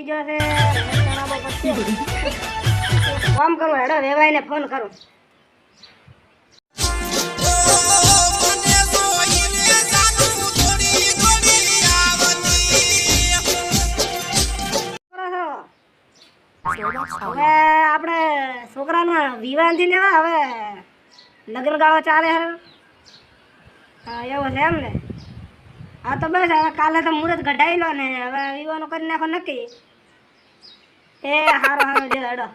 ગયો છે ફોન કરું હેડો વેવાઈને ફોન કરું હવે આપણે છોકરાના વિવાહથી લેવા હવે લગ્ન ગાળો ચાલે હે હા એવું છે એમ ને હા તો બસ હવે કાલે તો મુહૂર્ત કઢાવી લો ને હવે વિવાહનું કરી નાખો નક્કી એ હારો હારો જે હેડો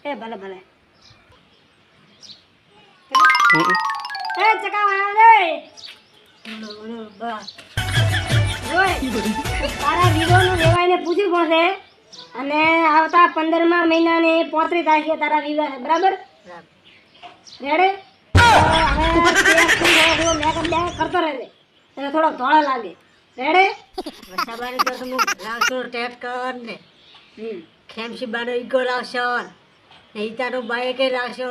એ ભલે ભલે એ ચકાવા રે તારા વિવાહનું વેવાઈને પૂછ્યું પડશે અને આવતા 15મા મહિનાની 35 તારીખે તારા વિવાહ છે બરાબર રેડી હવે મેકઅપ કરતો રહેજે એટલે થોડો ધોળો લાગે રેડી વસાબાની તો હું લાવશો ટેપ કર ને ખેમસી બાનો ઈગો લાવશો ને ઈતાનો બાઈકે લાવશો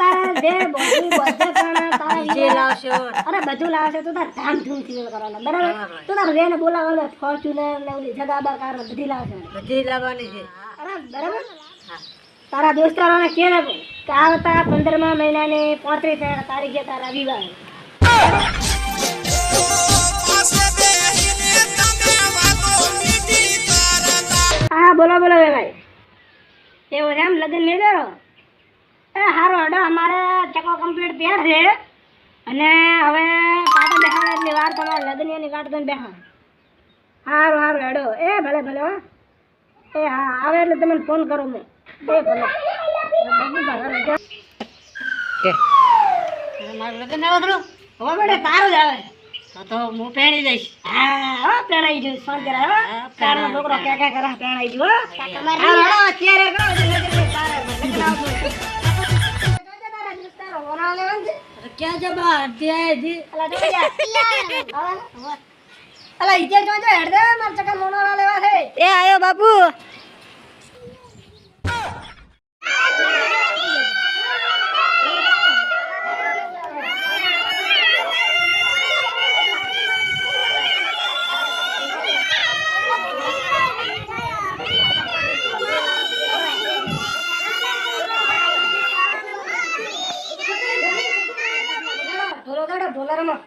તારા જે બોડી બધે પણ તારા જે લાવશો અરે બધું લાવશે તો તાર ધામધૂમથી કરવાના બરાબર તો તાર વેને બોલાવવાનો ફોર્ચ્યુનર ને ઓલી જગાબાર કાર બધી લાવશે બધી લાવવાની છે અરે બરાબર તારા દોસ્તારોને કહે ને કે આવતા 15મા મહિનાની 35 તારીખે તારા વિવાહ હા બોલો બોલો ભાઈ એવું છે એમ લગ્ન મેં જાઓ એ સારો હડો અમારે ચકો કમ્પ્લીટ તૈયાર છે અને હવે પાટો બેસાડે એટલી વાર તમારે લગ્નની વાટ કરીને બેસાડે સારું સારું હેડો એ ભલે ભલે હો એ હા આવે એટલે તમને ફોન કરું મેં એ ભલે મારું લગ્ન આવો થોડું હવે બેટા તારું જ આવે તો હું પહેણી જઈશ હા હો પેણાઈ જઈશ ફોન કરા હો તારો છોકરો કે કરા પેણાઈ જઈશ હો અત્યારે કરો ક્યાં જબા અધ્યાય અલા ઈજે જોજો હેડ દે માર ચકા મોનોળા લેવા છે એ આયો બાપુ ઢોલો કાઢો ઢોલરમાં